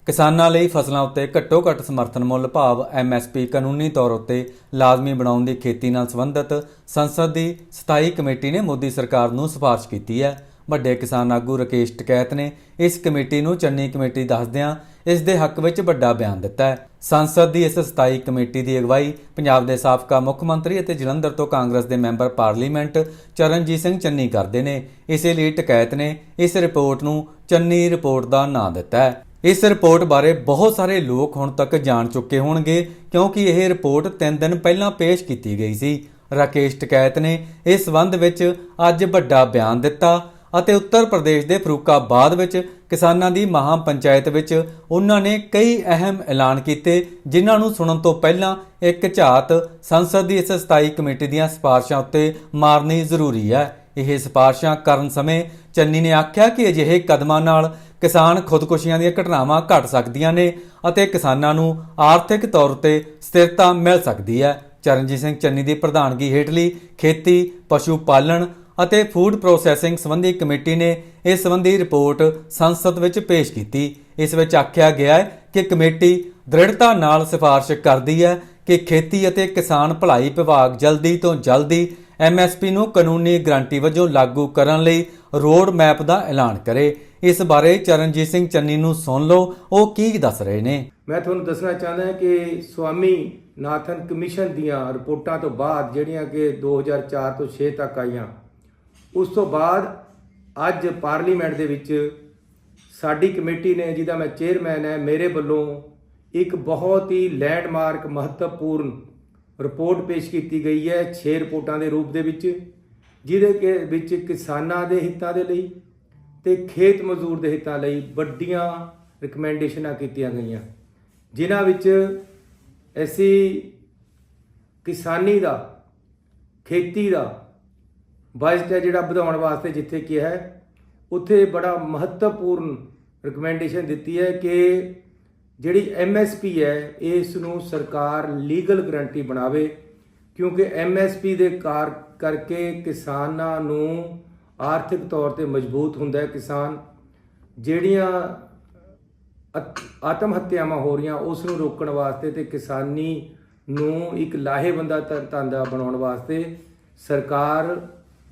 ਕਿਸਾਨਾਂ ਲਈ ਫਸਲਾਂ ਉੱਤੇ ਘੱਟੋ ਘੱਟ ਸਮਰਥਨ ਮੁੱਲ ਭਾਵ MSP ਕਾਨੂੰਨੀ ਤੌਰ ਉੱਤੇ ਲਾਜ਼ਮੀ ਬਣਾਉਣ ਦੀ ਖੇਤੀ ਨਾਲ ਸੰਬੰਧਿਤ ਸੰਸਦ ਦੀ ਸਥਾਈ ਕਮੇਟੀ ਨੇ ਮੋਦੀ ਸਰਕਾਰ ਨੂੰ ਸਿਫਾਰਿਸ਼ ਕੀਤੀ ਹੈ। ਵੱਡੇ ਕਿਸਾਨ ਆਗੂ ਰਾਕੇਸ਼ ਟਕੈਤ ਨੇ ਇਸ ਕਮੇਟੀ ਨੂੰ ਚੰਨੀ ਕਮੇਟੀ ਦੱਸਦਿਆਂ ਇਸ ਦੇ ਹੱਕ ਵਿੱਚ ਵੱਡਾ ਬਿਆਨ ਦਿੱਤਾ ਹੈ। ਸੰਸਦ ਦੀ ਇਸ ਸਥਾਈ ਕਮੇਟੀ ਦੀ ਅਗਵਾਈ ਪੰਜਾਬ ਦੇ ਸਾਬਕਾ ਮੁੱਖ ਮੰਤਰੀ ਅਤੇ ਜਲੰਧਰ ਤੋਂ ਕਾਂਗਰਸ ਦੇ ਮੈਂਬਰ ਪਾਰਲੀਮੈਂਟ ਚਰਨਜੀਤ ਸਿੰਘ ਚੰਨੀ ਕਰਦੇ ਨੇ। ਇਸੇ ਲਈ ਟਕੈਤ ਨੇ ਇਸ ਰਿਪੋਰਟ ਨੂੰ ਚੰਨੀ ਰਿਪੋਰਟ ਦਾ ਨਾਂ ਦਿੱਤਾ ਹੈ। ਇਸ ਰਿਪੋਰਟ ਬਾਰੇ ਬਹੁਤ ਸਾਰੇ ਲੋਕ ਹੁਣ ਤੱਕ ਜਾਣ ਚੁੱਕੇ ਹੋਣਗੇ ਕਿਉਂਕਿ ਇਹ ਰਿਪੋਰਟ 3 ਦਿਨ ਪਹਿਲਾਂ ਪੇਸ਼ ਕੀਤੀ ਗਈ ਸੀ। ਰਾਕੇਸ਼ ਟਕੈਤ ਨੇ ਇਸ ਸੰਬੰਧ ਵਿੱਚ ਅੱਜ ਵੱਡਾ ਬਿਆਨ ਦਿੱਤਾ ਅਤੇ ਉੱਤਰ ਪ੍ਰਦੇਸ਼ ਦੇ ਫਰੂਕਾਬਾਦ ਵਿੱਚ ਕਿਸਾਨਾਂ ਦੀ ਮਹਾ ਪੰਚਾਇਤ ਵਿੱਚ ਉਹਨਾਂ ਨੇ ਕਈ ਅਹਿਮ ਐਲਾਨ ਕੀਤੇ ਜਿਨ੍ਹਾਂ ਨੂੰ ਸੁਣਨ ਤੋਂ ਪਹਿਲਾਂ ਇੱਕ ਝਾਤ ਸੰਸਦ ਦੀ ਇਸ ਸਥਾਈ ਕਮੇਟੀ ਦੀਆਂ ਸਿਫਾਰਸ਼ਾਂ ਉੱਤੇ ਮਾਰਨੀ ਜ਼ਰੂਰੀ ਹੈ। ਇਹ ਸਿਫਾਰਸ਼ਾਂ ਕਰਨ ਸਮੇਂ ਚੰਨੀ ਨੇ ਆਖਿਆ ਕਿ ਅਜਿਹੇ ਕਦਮਾਂ ਨਾਲ ਕਿਸਾਨ ਖੁਦਕੁਸ਼ੀਆਂ ਦੀਆਂ ਘਟਨਾਵਾਂ ਘਟ ਸਕਦੀਆਂ ਨੇ ਅਤੇ ਕਿਸਾਨਾਂ ਨੂੰ ਆਰਥਿਕ ਤੌਰ ਤੇ ਸਥਿਰਤਾ ਮਿਲ ਸਕਦੀ ਹੈ। ਚਰਨਜੀਤ ਸਿੰਘ ਚੰਨੀ ਦੀ ਪ੍ਰਧਾਨਗੀ ਹੇਠਲੀ ਖੇਤੀ, ਪਸ਼ੂ ਪਾਲਣ ਅਤੇ ਫੂਡ ਪ੍ਰੋਸੈਸਿੰਗ ਸੰਬੰਧੀ ਕਮੇਟੀ ਨੇ ਇਸ ਸੰਬੰਧੀ ਰਿਪੋਰਟ ਸੰਸਦ ਵਿੱਚ ਪੇਸ਼ ਕੀਤੀ। ਇਸ ਵਿੱਚ ਆਖਿਆ ਗਿਆ ਹੈ ਕਿ ਕਮੇਟੀ ਦ੍ਰਿੜਤਾ ਨਾਲ ਸਿਫਾਰਸ਼ ਕਰਦੀ ਹੈ ਕਿ ਖੇਤੀ ਅਤੇ ਕਿਸਾਨ ਭਲਾਈ ਵਿਭਾਗ ਜਲਦੀ ਤੋਂ ਜਲਦੀ MSP ਨੂੰ ਕਾਨੂੰਨੀ ਗਰੰਟੀ ਵਜੋਂ ਲਾਗੂ ਕਰਨ ਲਈ ਰੋਡ ਮੈਪ ਦਾ ਐਲਾਨ ਕਰੇ। ਇਸ ਬਾਰੇ ਚਰਨਜੀਤ ਸਿੰਘ ਚੰਨੀ ਨੂੰ ਸੁਣ ਲਓ, ਉਹ ਕੀ ਦੱਸ ਰਹੇ ਨੇ। ਮੈਂ ਤੁਹਾਨੂੰ ਦੱਸਣਾ ਚਾਹੁੰਦਾ ਕਿ ਸਵਾਮੀ ਨਾਥਨ ਕਮਿਸ਼ਨ ਦੀਆਂ ਰਿਪੋਰਟਾਂ ਤੋਂ ਬਾਅਦ ਜਿਹੜੀਆਂ ਕਿ 2004 ਤੋਂ 6 ਤੱਕ ਆਈਆਂ, ਉਸ ਤੋਂ ਬਾਅਦ ਅੱਜ ਪਾਰਲੀਮੈਂਟ ਦੇ ਵਿੱਚ ਸਾਡੀ ਕਮੇਟੀ ਨੇ, ਜਿਹਦਾ ਮੈਂ ਚੇਅਰਮੈਨ ਹੈ, ਮੇਰੇ ਵੱਲੋਂ ਇੱਕ ਬਹੁਤ ਹੀ ਲੈਂਡਮਾਰਕ ਮਹੱਤਵਪੂਰਨ ਰਿਪੋਰਟ ਪੇਸ਼ ਕੀਤੀ ਗਈ ਹੈ 6 ਰਿਪੋਰਟਾਂ ਦੇ ਰੂਪ ਦੇ ਵਿੱਚ, ਜਿਹਦੇ ਵਿੱਚ ਕਿਸਾਨਾਂ ਦੇ ਹਿੱਤਾਂ ਦੇ ਲਈ ਤੇ ਖੇਤ ਮਜ਼ਦੂਰ ਦੇ ਹਿੱਤਾਂ ਲਈ ਵੱਡੀਆਂ ਰਿਕਮੈਂਡੇਸ਼ਨਾਂ ਕੀਤੀਆਂ ਗਈਆਂ, ਜਿਨ੍ਹਾਂ ਵਿੱਚ ਅਸੀਂ ਕਿਸਾਨੀ ਦਾ, ਖੇਤੀ ਦਾ ਬਜਟ ਹੈ ਜਿਹੜਾ ਵਧਾਉਣ ਵਾਸਤੇ ਜਿੱਥੇ ਕਿਹਾ ਹੈ, ਉੱਥੇ ਬੜਾ ਮਹੱਤਵਪੂਰਨ ਰਿਕਮੈਂਡੇਸ਼ਨ ਦਿੱਤੀ ਹੈ ਕਿ ਜਿਹੜੀ MSP ਹੈ ਇਸ ਨੂੰ ਸਰਕਾਰ ਲੀਗਲ ਗਰੰਟੀ ਬਣਾਵੇ, ਕਿਉਂਕਿ MSP ਦੇ ਕਰਕੇ ਕਿਸਾਨਾਂ ਨੂੰ ਆਰਥਿਕ ਤੌਰ ਤੇ ਮਜ਼ਬੂਤ ਹੁੰਦਾ ਹੈ। ਕਿਸਾਨ ਜਿਹੜੀਆਂ ਆਤਮ ਹੱਤਿਆਵਾਂ ਹੋ ਰਹੀਆਂ ਉਸ ਨੂੰ ਰੋਕਣ ਵਾਸਤੇ ਤੇ ਕਿਸਾਨੀ ਨੂੰ ਇੱਕ ਲਾਹੇਵੰਦਾ ਧੰਦਾ ਬਣਾਉਣ ਵਾਸਤੇ ਸਰਕਾਰ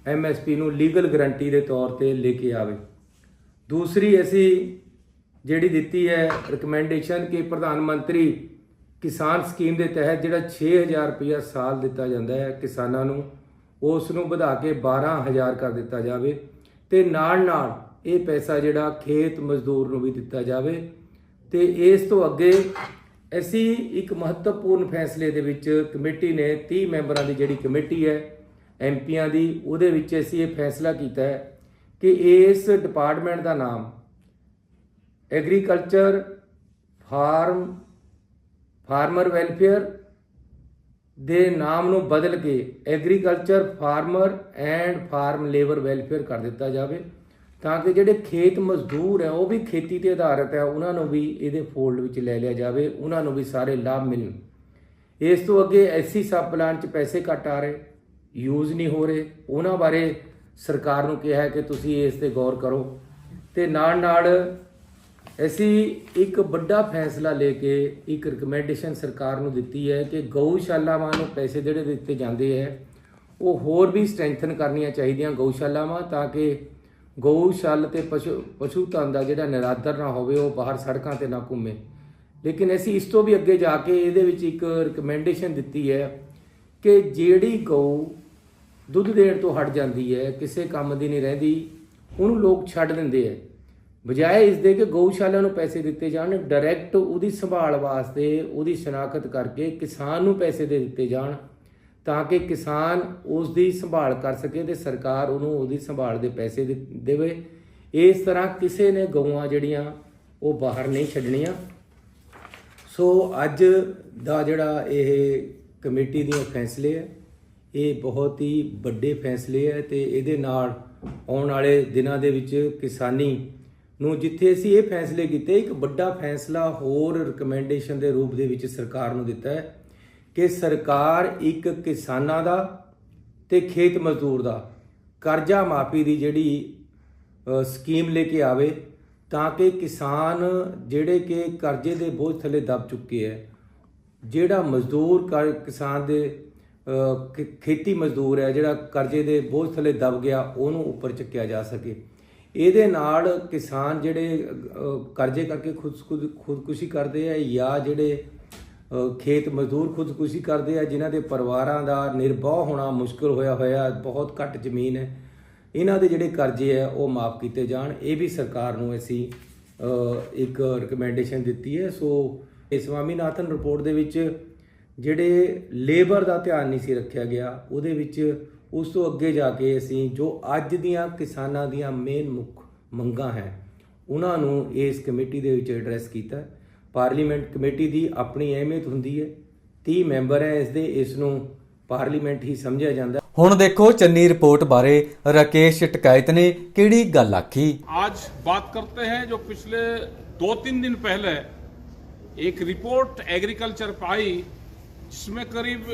MSP ਨੂੰ ਲੀਗਲ ਗਰੰਟੀ ਦੇ ਤੌਰ ਤੇ ਲੈ ਕੇ ਆਵੇ। ਦੂਸਰੀ ਅਸੀਂ ਜਿਹੜੀ ਦਿੱਤੀ ਹੈ ਰਿਕਮੈਂਡੇਸ਼ਨ ਕਿ ਪ੍ਰਧਾਨ ਮੰਤਰੀ ਕਿਸਾਨ ਸਕੀਮ ਦੇ ਤਹਿਤ ਜਿਹੜਾ 6000 ਰੁਪਇਆ ਸਾਲ ਦਿੱਤਾ ਜਾਂਦਾ ਹੈ ਕਿਸਾਨਾਂ ਨੂੰ, ਉਸ ਨੂੰ ਵਧਾ ਕੇ 12000 ਕਰ ਦਿੱਤਾ ਜਾਵੇ ਤੇ ਨਾਲ ਇਹ ਪੈਸਾ ਜਿਹੜਾ ਖੇਤ ਮਜ਼ਦੂਰ ਨੂੰ ਵੀ ਦਿੱਤਾ ਜਾਵੇ। ਤੇ ਇਸ ਤੋਂ ਅੱਗੇ ਅਸੀਂ ਇੱਕ ਮਹੱਤਵਪੂਰਨ ਫੈਸਲੇ ਦੇ ਵਿੱਚ ਕਮੇਟੀ ਨੇ 30 ਮੈਂਬਰਾਂ ਦੀ ਜਿਹੜੀ ਕਮੇਟੀ ਹੈ MPਆਂ ਦੀ, ਉਹਦੇ ਵਿੱਚ ਅਸੀਂ ਇਹ ਫੈਸਲਾ ਕੀਤਾ ਹੈ ਕਿ ਇਸ ਡਿਪਾਰਟਮੈਂਟ ਦਾ ਨਾਮ ਐਗਰੀਕਲਚਰ ਫਾਰਮਰ ਵੈਲਫੇਅਰ ਦੇ ਨਾਮ ਨੂੰ ਬਦਲ ਕੇ agriculture farmer and farm labour welfare ਕਰ ਦਿੱਤਾ ਜਾਵੇ, ਤਾਂ ਕਿ ਜਿਹੜੇ ਖੇਤ ਮਜ਼ਦੂਰ ਹੈ ਉਹ ਵੀ ਖੇਤੀ ਤੇ ਆਧਾਰਿਤ ਹੈ, ਉਹਨਾਂ ਨੂੰ ਵੀ ਇਹਦੇ ਫੋਲਡ ਵਿੱਚ ਲੈ ਲਿਆ ਜਾਵੇ, ਉਹਨਾਂ ਨੂੰ ਵੀ ਸਾਰੇ ਲਾਭ ਮਿਲਣ। ਇਸ ਤੋਂ ਅੱਗੇ SC ਸਬ ਪਲਾਨ 'ਚ ਪੈਸੇ ਘੱਟ ਆ ਰਹੇ, ਯੂਜ਼ ਨਹੀਂ ਹੋ ਰਹੇ, ਉਹਨਾਂ ਬਾਰੇ ਸਰਕਾਰ ਨੂੰ ਕਿਹਾ ਹੈ ਕਿ ਤੁਸੀਂ ਇਸ ਤੇ ਗੌਰ ਕਰੋ। ਤੇ ਨਾਲ ਅਸੀਂ ਇੱਕ ਵੱਡਾ ਫੈਸਲਾ ਲੈ ਕੇ ਇੱਕ ਰਿਕਮੈਂਡੇਸ਼ਨ ਸਰਕਾਰ ਨੂੰ ਦਿੱਤੀ ਹੈ ਕਿ ਗਊਸ਼ਾਲਾਵਾਂ ਨੂੰ ਪੈਸੇ ਜਿਹੜੇ ਦਿੱਤੇ ਜਾਂਦੇ ਹੈ ਉਹ ਹੋਰ ਵੀ ਸਟਰੈਂਥਨ ਕਰਨੀਆਂ ਚਾਹੀਦੀਆਂ ਗਊਸ਼ਾਲਾਵਾਂ, ਤਾਂ ਕਿ ਗਊਸ਼ਾਲਾ ਤੇ ਪਸ਼ੂ ਧਨ ਦਾ ਜਿਹੜਾ ਨਿਰਾਦਰ ਨਾ ਹੋਵੇ, ਉਹ ਬਾਹਰ ਸੜਕਾਂ ਤੇ ਨਾ ਘੁੰਮੇ। ਲੇਕਿਨ ਅਸੀਂ ਇਸ ਤੋਂ ਵੀ ਅੱਗੇ ਜਾ ਕੇ ਇਹਦੇ ਵਿੱਚ ਇੱਕ ਰਿਕਮੈਂਡੇਸ਼ਨ ਦਿੱਤੀ ਹੈ ਕਿ ਜਿਹੜੀ ਗਊ ਦੁੱਧ ਦੇਣ ਤੋਂ ਹਟ ਜਾਂਦੀ ਹੈ, ਕਿਸੇ ਕੰਮ ਦੀ ਨਹੀਂ ਰਹਿੰਦੀ, ਉਹਨੂੰ ਲੋਕ ਛੱਡ ਦਿੰਦੇ ਹੈ, ਬਜਾਏ ਇਸ ਦੇ ਕਿ ਗਊਸ਼ਾਲਾ ਨੂੰ ਪੈਸੇ ਦਿੱਤੇ ਜਾਣ, ਡਾਇਰੈਕਟ ਉਹਦੀ ਸੰਭਾਲ ਵਾਸਤੇ ਉਹਦੀ ਸ਼ਨਾਖਤ ਕਰਕੇ ਕਿਸਾਨ ਨੂੰ ਪੈਸੇ ਦੇ ਦਿੱਤੇ ਜਾਣ, ਤਾਂ ਕਿ ਕਿਸਾਨ ਉਸ ਦੀ ਸੰਭਾਲ ਕਰ ਸਕੇ ਤੇ ਸਰਕਾਰ ਉਹਨੂੰ ਉਹਦੀ ਸੰਭਾਲ ਦੇ ਪੈਸੇ ਦੇਵੇ। ਇਸ ਤਰ੍ਹਾਂ ਕਿਸੇ ਨੇ ਗਊਆਂ ਜਿਹੜੀਆਂ ਉਹ ਬਾਹਰ ਨਹੀਂ ਛੱਡਣੀਆਂ। ਸੋ ਅੱਜ ਦਾ ਜਿਹੜਾ ਇਹ ਕਮੇਟੀ ਦੀਆਂ ਫੈਸਲੇ ਹੈ, ਇਹ ਬਹੁਤ ਹੀ ਵੱਡੇ ਫੈਸਲੇ ਹੈ ਤੇ ਇਹਦੇ ਨਾਲ ਆਉਣ ਵਾਲੇ ਦਿਨਾਂ ਦੇ ਵਿੱਚ ਕਿਸਾਨੀ ਨੂੰ, ਜਿੱਥੇ ਅਸੀਂ ਇਹ ਫੈਸਲੇ ਕੀਤੇ, ਇੱਕ ਵੱਡਾ ਫੈਸਲਾ ਹੋਰ ਰਿਕਮੈਂਡੇਸ਼ਨ ਦੇ ਰੂਪ ਦੇ ਵਿੱਚ ਸਰਕਾਰ ਨੂੰ ਦਿੱਤਾ ਹੈ ਕਿ ਸਰਕਾਰ ਇੱਕ ਕਿਸਾਨਾਂ ਦਾ ਤੇ ਖੇਤ ਮਜ਼ਦੂਰ ਦਾ ਕਰਜ਼ਾ ਮਾਫੀ ਦੀ ਜਿਹੜੀ ਸਕੀਮ ਲੈ ਕੇ ਆਵੇ, ਤਾਂ ਕਿ ਕਿਸਾਨ ਜਿਹੜੇ ਕਿ ਕਰਜ਼ੇ ਦੇ ਬੋਝ ਥੱਲੇ ਦਬ ਚੁੱਕੇ ਹੈ, ਜਿਹੜਾ ਮਜ਼ਦੂਰ ਕਿਸਾਨ ਦੇ ਖੇਤੀ ਮਜ਼ਦੂਰ ਹੈ ਜਿਹੜਾ ਕਰਜ਼ੇ ਦੇ ਬੋਝ ਥੱਲੇ ਦਬ ਗਿਆ, ਉਹਨੂੰ ਉੱਪਰ ਚੱਕਿਆ ਜਾ ਸਕੇ। ਇਹਦੇ ਨਾਲ ਕਿਸਾਨ ਜਿਹੜੇ ਕਰਜ਼ੇ ਕਰਕੇ ਖੁਦਕੁਸ਼ੀ ਕਰਦੇ ਆ, ਜਾਂ ਜਿਹੜੇ ਖੇਤ ਮਜ਼ਦੂਰ ਖੁਦਕੁਸ਼ੀ ਕਰਦੇ ਆ, ਜਿਨ੍ਹਾਂ ਦੇ ਪਰਿਵਾਰਾਂ ਦਾ ਨਿਰਵਾਹ ਹੋਣਾ ਮੁਸ਼ਕਲ ਹੋਇਆ, ਬਹੁਤ ਘੱਟ ਜ਼ਮੀਨ ਹੈ, ਇਹਨਾਂ ਦੇ ਜਿਹੜੇ ਕਰਜ਼ੇ ਹੈ ਉਹ ਮਾਫ ਕੀਤੇ ਜਾਣ। ਇਹ ਵੀ ਸਰਕਾਰ ਨੂੰ ਅਸੀਂ ਇੱਕ ਰਿਕਮੈਂਡੇਸ਼ਨ ਦਿੱਤੀ ਹੈ। ਸੋ ਸਵਾਮੀਨਾਥਨ ਰਿਪੋਰਟ ਦੇ ਵਿੱਚ ਜਿਹੜੇ ਲੇਬਰ ਦਾ ਧਿਆਨ ਨਹੀਂ ਸੀ ਰੱਖਿਆ ਗਿਆ, ਉਹਦੇ ਵਿੱਚ ਉਸ ਤੋਂ ਅੱਗੇ ਜਾ ਕੇ ਅਸੀਂ ਜੋ ਅੱਜ ਦੀਆਂ ਕਿਸਾਨਾਂ ਦੀਆਂ ਮੇਨ ਮੁੱਖ ਮੰਗਾਂ ਹੈ ਉਹਨਾਂ ਨੂੰ ਇਸ ਕਮੇਟੀ ਦੇ ਵਿੱਚ ਐਡਰੈਸ ਕੀਤਾ। ਪਾਰਲੀਮੈਂਟ ਕਮੇਟੀ ਦੀ ਆਪਣੀ ਅਹਿਮੀਅਤ ਹੁੰਦੀ ਹੈ, 30 ਮੈਂਬਰ ਹੈ ਇਸ ਨੂੰ ਪਾਰਲੀਮੈਂਟ ਹੀ ਸਮਝਿਆ ਜਾਂਦਾ। ਹੁਣ ਦੇਖੋ ਚੰਨੀ ਰਿਪੋर्ट बारे राकेश टिकैत ने केड़ी गल आखी। आज बात करते हैं जो पिछले 2-3 दिन पहले एक रिपोर्ट एग्रीकल्चर पर आई, जिसमें करीब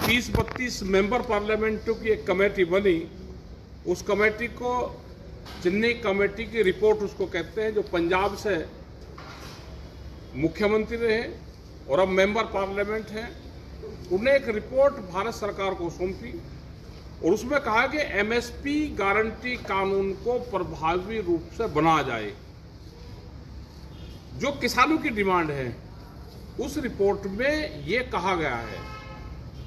30-32 मेंबर पार्लियामेंटों की एक कमेटी बनी। उस कमेटी को चेन्नई कमेटी की रिपोर्ट उसको कहते हैं, जो पंजाब से मुख्यमंत्री रहे और अब मेंबर पार्लियामेंट हैं। उन्हें एक रिपोर्ट भारत सरकार को सौंपी और उसमें कहा कि एमएसपी गारंटी कानून को प्रभावी रूप से बनाया जाए। जो किसानों की डिमांड है उस रिपोर्ट में ये कहा गया है,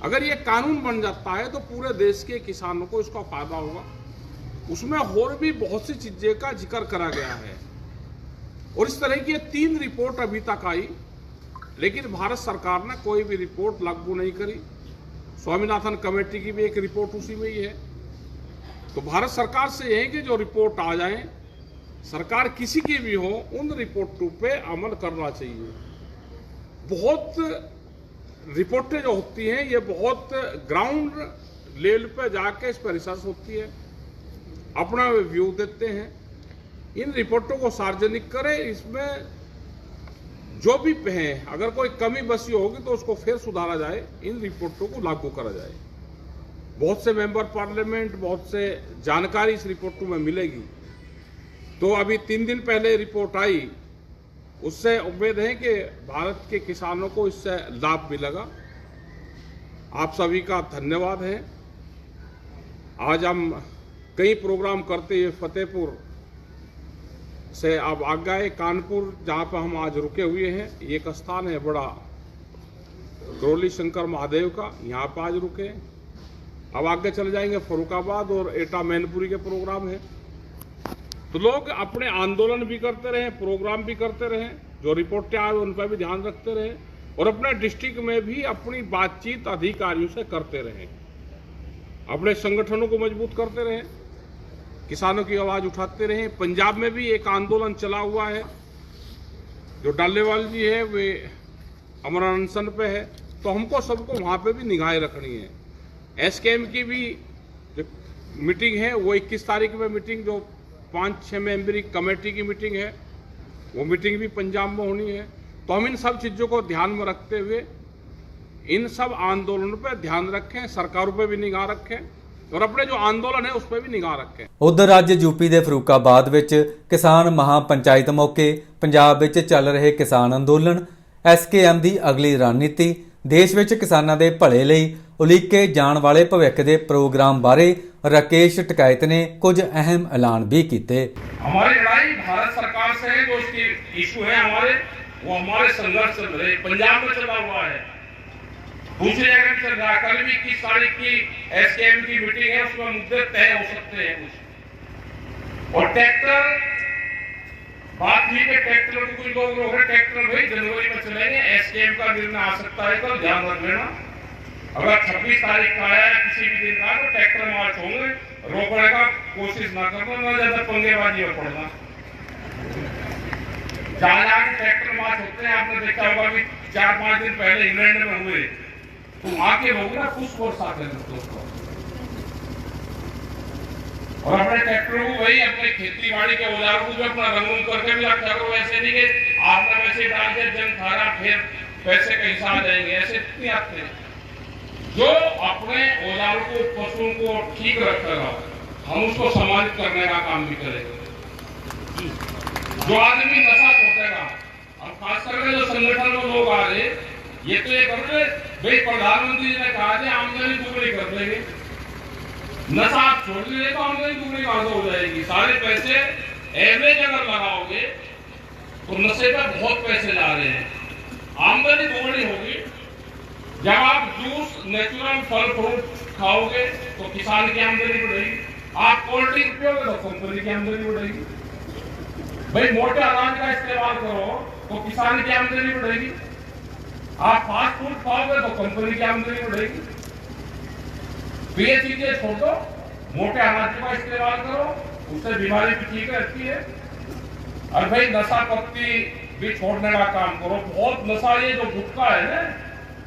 अगर ये कानून बन जाता है तो पूरे देश के किसानों को इसका फायदा होगा। उसमें और भी बहुत सी चीजें का जिक्र करा गया है और इस तरह की 3 रिपोर्ट अभी तक आई, लेकिन भारत सरकार ने कोई भी रिपोर्ट लागू नहीं करी। स्वामीनाथन कमेटी की भी एक रिपोर्ट उसी में ही है। तो भारत सरकार से यह है कि जो रिपोर्ट आ जाए, सरकार किसी की भी हो, उन रिपोर्टों पे अमल करना चाहिए। बहुत रिपोर्टें जो होती हैं ये बहुत ग्राउंड लेवल पे जाके इस पर रिसर्च होती है, अपना व्यू देते हैं। इन रिपोर्टों को सार्वजनिक करें, इसमें जो भी है अगर कोई कमी बसी होगी तो उसको फिर सुधारा जाए, इन रिपोर्टों को लागू करा जाए। बहुत से मेंबर पार्लियामेंट, बहुत से जानकारी इस रिपोर्टों में मिलेगी। तो अभी 3 दिन पहले रिपोर्ट आई, उससे उम्मीद है कि भारत के किसानों को इससे लाभ मिलेगा। आप सभी का धन्यवाद है। आज हम कई प्रोग्राम करते हुए फतेहपुर से अब आगे गए कानपुर, जहाँ पर हम आज रुके हुए हैं। ये एक स्थान है बड़ा, गौरी शंकर महादेव का, यहाँ पर आज रुके। अब आगे चले जाएंगे फरुखाबाद और एटा मैनपुरी के प्रोग्राम है। तो लोग अपने आंदोलन भी करते रहे, प्रोग्राम भी करते रहे, जो रिपोर्टें आए उन पर भी ध्यान रखते रहे और अपने डिस्ट्रिक्ट में भी अपनी बातचीत अधिकारियों से करते रहे, अपने संगठनों को मजबूत करते रहे, किसानों की आवाज उठाते रहे। पंजाब में भी एक आंदोलन चला हुआ है, जो डालेवाल जी है वे अमर अनशन पे है, तो हमको सबको वहाँ पे भी निगाहें रखनी है। एसकेएम की भी जो मीटिंग है वो 21 तारीख में मीटिंग, जो 5-6 मेंबरी कमेटी की मीटिंग है, वो मीटिंग भी पंजाब में होनी है। तो हम इन सब चीज़ों को ध्यान में रखते हुए इन सब आंदोलनों पर ध्यान रखें, सरकारों पर भी निगाह रखें और अपने जो आंदोलन है उस पर भी निगाह रखें। उधर ਅੱਜ यूपी ਦੇ ਫਰੂਕਾਬਾਦ ਵਿੱਚ ਕਿਸਾਨ ਮਹਾਪੰਚਾਇਤ ਮੌਕੇ ਪੰਜਾਬ ਵਿੱਚ ਚੱਲ ਰਹੇ ਕਿਸਾਨ ਅੰਦੋਲਨ, ਐਸਕੇਐਮ ਦੀ ਅਗਲੀ ਰਣਨੀਤੀ, ਦੇਸ਼ ਵਿੱਚ ਕਿਸਾਨਾਂ ਦੇ ਭਲੇ ਲਈ ਉਲੀਕੇ ਜਾਣ ਵਾਲੇ ਭਵਿੱਖ ਦੇ ਪ੍ਰੋਗਰਾਮ ਬਾਰੇ राकेश टिकैत ने कुछ अहम ऐलान भी किए। हमारी लड़ाई भारत सरकार से है, जो उसकी इशू है हमारे, वो हमारे संघर्ष चल रहे पंजाब में चला हुआ है, दूसरी जगह चल रहा है। कल भी 21 तारीख की एसकेएम की मीटिंग है, उसमें मुद्दे तय हो सकते हैं कुछ। और ट्रैक्टर बात ठीक है, ट्रैक्टर को कुछ लोग रोक रहे, ट्रैक्टर भाई जनवरी में चलेंगे, एसकेएम का निर्णय आ सकता है, तो ध्यान रख लेना। अगर 26 तारीख का आया किसी भी दिन का तो ट्रैक्टर मार्च होंगे, रोकने का कोशिश ना करना, ना ज्यादा पंगेबाजी में पड़ना। जहां ट्रैक्टर मार्च होते हैं, आपने देखा होगा कि 4-5 दिन पहले इंग्लैंड में हुए, तो वहां के लोग ना कुछ फोर्स आते हैं दोस्तों, और अपने ट्रैक्टरों को वही अपने खेती बाड़ी के औजारों को भी अपना रंगून करके भी रखा करो। ऐसे नहीं कि आपने वैसे डाल के जन खाना फिर पैसे कहीं से आ जाएंगे, ऐसे नहीं आते हैं। जो अपने औजारों को, पशुओं को ठीक रखेगा, हम उसको सम्मानित करने का काम भी करेंगे। जो आदमी नशा छोड़ेगा, अब खास करके जो संगठन में लोग आ रहे, ये तो ये कर रहे भाई, प्रधानमंत्री जी ने कहा था आमदनी दुगनी कर देंगे, नशा आप छोड़ दीजिए तो आमदनी दुगनी कहां से हो जाएगी? सारे पैसे एवरेज अगर लगाओगे तो नशे पे बहुत पैसे जा रहे हैं, आमदनी दुगनी होगी। जब आप जूस, नेचुरल फल फ्रूट खाओगे तो किसान की आमदनी बढ़ेगी, आप कोल्ड ड्रिंक पियोगे तो कंपनी की आमदनी बढ़ेगी। भाई मोटे अनाज का इस्तेमाल करो तो किसान की आमदनी बढ़ेगी, आप फास्ट फूड खाओगे तो कंपनी की आमदनी बढ़ेगी। तो ये चीजें छोड़ो, मोटे अनाज का इस्तेमाल करो, उससे बीमारी भी ठीक रहती है। और भाई नशा पत्ती भी छोड़ने का काम करो। बहुत नशा, ये जो गुटखा है ना,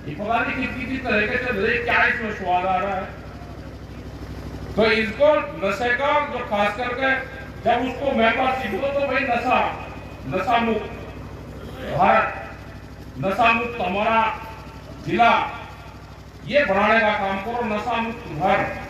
ये पता नहीं किसी तरीके से क्या इसमें स्वाद आ रहा है। तो इसको नशे का जो खास करके जब उसको महंगा सीखो तो भाई नशा मुक्त भारत, नशा मुक्त हमारा जिला, ये बढ़ाने का काम करो, नशा मुक्त भारत।